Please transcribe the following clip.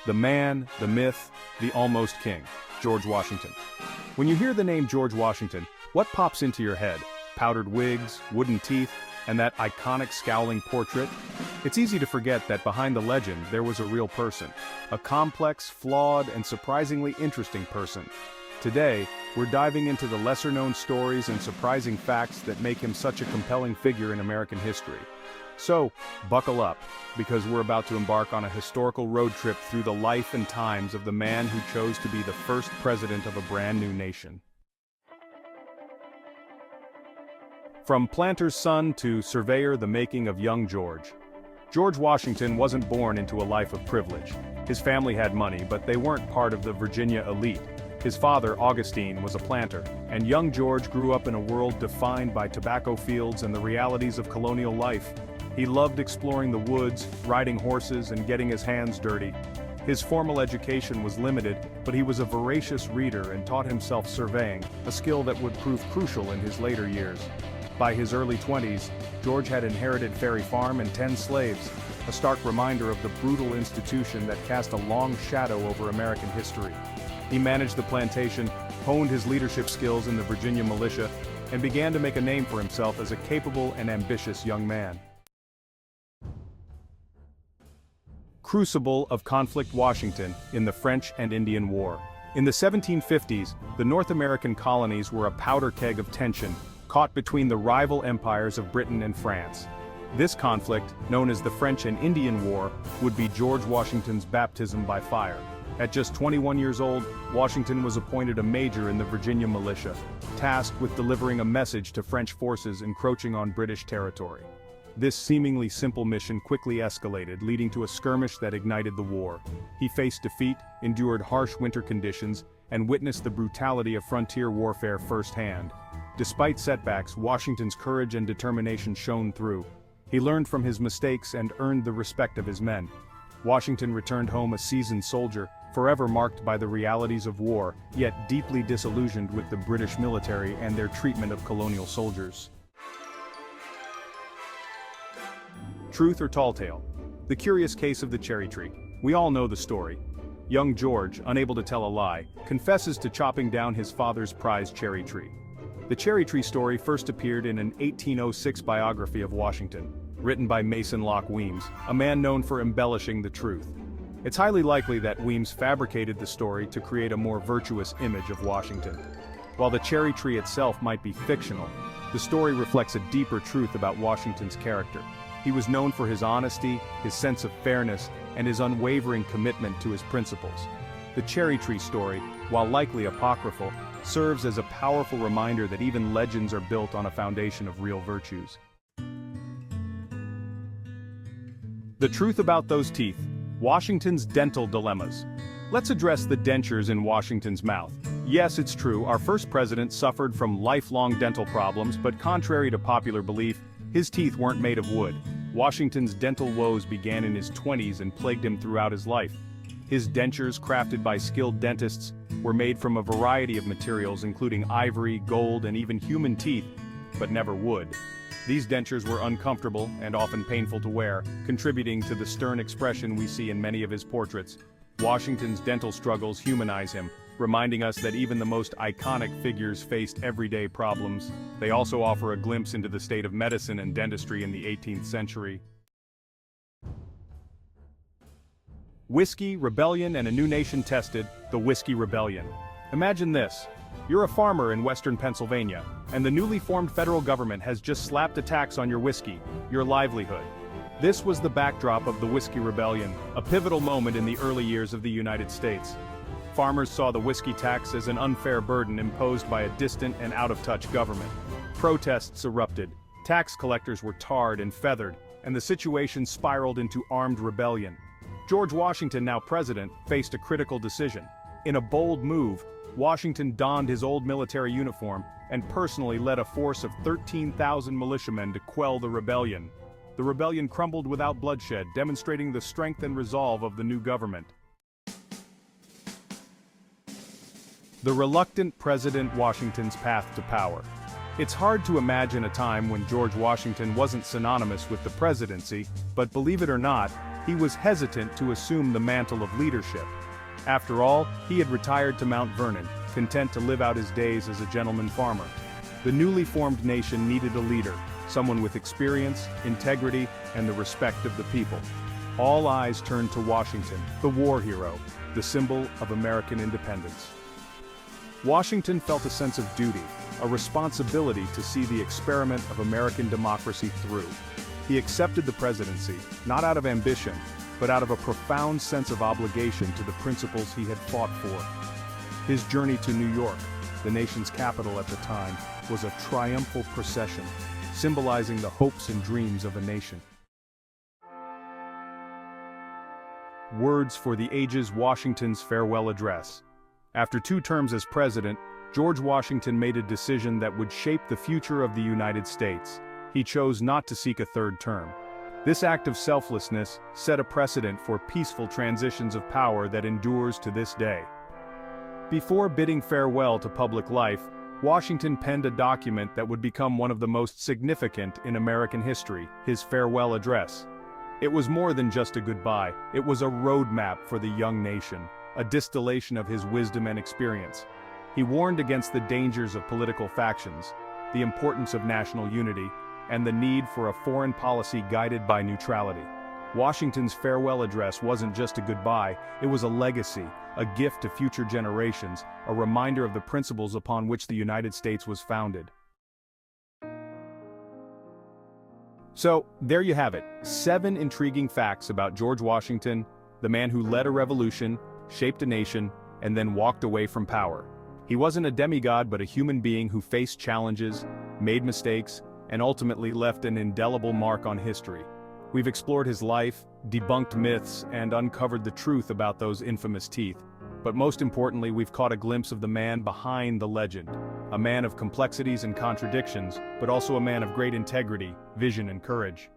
The man, the myth, the almost king, George Washington. When you hear the name George Washington, what pops into your head? Powdered wigs, wooden teeth, and that iconic scowling portrait? It's easy to forget that behind the legend there was a real person. A complex, flawed, and surprisingly interesting person. Today, we're diving into the lesser-known stories and surprising facts that make him such a compelling figure in American history. So, buckle up, because we're about to embark on a historical road trip through the life and times of the man who chose to be the first president of a brand new nation. From planter's son to surveyor, the making of young George. George Washington wasn't born into a life of privilege. His family had money, but they weren't part of the Virginia elite. His father, Augustine, was a planter, and young George grew up in a world defined by tobacco fields and the realities of colonial life. He loved exploring the woods, riding horses, and getting his hands dirty. His formal education was limited, but he was a voracious reader and taught himself surveying, a skill that would prove crucial in his later years. By his early 20s, George had inherited Ferry Farm and 10 slaves, a stark reminder of the brutal institution that cast a long shadow over American history. He managed the plantation, honed his leadership skills in the Virginia militia, and began to make a name for himself as a capable and ambitious young man. Crucible of conflict: Washington in the French and Indian War. In the 1750s, the North American colonies were a powder keg of tension, caught between the rival empires of Britain and France. This conflict, known as the French and Indian War, would be George Washington's baptism by fire. At just 21 years old, Washington was appointed a major in the Virginia militia, tasked with delivering a message to French forces encroaching on British territory. This seemingly simple mission quickly escalated, leading to a skirmish that ignited the war. He faced defeat, endured harsh winter conditions, and witnessed the brutality of frontier warfare firsthand. Despite setbacks, Washington's courage and determination shone through. He learned from his mistakes and earned the respect of his men. Washington returned home a seasoned soldier, forever marked by the realities of war, yet deeply disillusioned with the British military and their treatment of colonial soldiers. Truth or tall tale? The curious case of the cherry tree. We all know the story. Young George, unable to tell a lie, confesses to chopping down his father's prized cherry tree. The cherry tree story first appeared in an 1806 biography of Washington, written by Mason Locke Weems, a man known for embellishing the truth. It's highly likely that Weems fabricated the story to create a more virtuous image of Washington. While the cherry tree itself might be fictional, the story reflects a deeper truth about Washington's character. He was known for his honesty, his sense of fairness, and his unwavering commitment to his principles. The cherry tree story, while likely apocryphal, serves as a powerful reminder that even legends are built on a foundation of real virtues. The truth about those teeth: Washington's dental dilemmas. Let's address the dentures in Washington's mouth. Yes, it's true, our first president suffered from lifelong dental problems, but contrary to popular belief, his teeth weren't made of wood. Washington's dental woes began in his 20s and plagued him throughout his life. His dentures, crafted by skilled dentists, were made from a variety of materials including ivory, gold, and even human teeth, but never wood. These dentures were uncomfortable and often painful to wear, contributing to the stern expression we see in many of his portraits. Washington's dental struggles humanize him, reminding us that even the most iconic figures faced everyday problems. They also offer a glimpse into the state of medicine and dentistry in the 18th century. Whiskey, rebellion, and a new nation tested: the Whiskey Rebellion. Imagine this. You're a farmer in western Pennsylvania, and the newly formed federal government has just slapped a tax on your whiskey, your livelihood. This was the backdrop of the Whiskey Rebellion, a pivotal moment in the early years of the United States. Farmers saw the whiskey tax as an unfair burden imposed by a distant and out-of-touch government. Protests erupted, tax collectors were tarred and feathered, and the situation spiraled into armed rebellion. George Washington, now president, faced a critical decision. In a bold move, Washington donned his old military uniform and personally led a force of 13,000 militiamen to quell the rebellion. The rebellion crumbled without bloodshed, demonstrating the strength and resolve of the new government. The reluctant President Washington's path to power. It's hard to imagine a time when George Washington wasn't synonymous with the presidency, but believe it or not, he was hesitant to assume the mantle of leadership. After all, he had retired to Mount Vernon, content to live out his days as a gentleman farmer. The newly formed nation needed a leader, someone with experience, integrity, and the respect of the people. All eyes turned to Washington, the war hero, the symbol of American independence. Washington felt a sense of duty, a responsibility to see the experiment of American democracy through. He accepted the presidency, not out of ambition, but out of a profound sense of obligation to the principles he had fought for. His journey to New York, the nation's capital at the time, was a triumphal procession, symbolizing the hopes and dreams of a nation. Words for the ages: Washington's farewell address. After 2 terms as president, George Washington made a decision that would shape the future of the United States. He chose not to seek a 3rd term. This act of selflessness set a precedent for peaceful transitions of power that endures to this day. Before bidding farewell to public life, Washington penned a document that would become one of the most significant in American history, his farewell address. It was more than just a goodbye, it was a roadmap for the young nation, a distillation of his wisdom and experience. He warned against the dangers of political factions, the importance of national unity, and the need for a foreign policy guided by neutrality. Washington's farewell address wasn't just a goodbye, it was a legacy, a gift to future generations, a reminder of the principles upon which the United States was founded. So, there you have it, 7 intriguing facts about George Washington, the man who led a revolution, shaped a nation, and then walked away from power. He wasn't a demigod but a human being who faced challenges, made mistakes, and ultimately left an indelible mark on history. We've explored his life, debunked myths, and uncovered the truth about those infamous teeth. But most importantly, we've caught a glimpse of the man behind the legend. A man of complexities and contradictions, but also a man of great integrity, vision, and courage.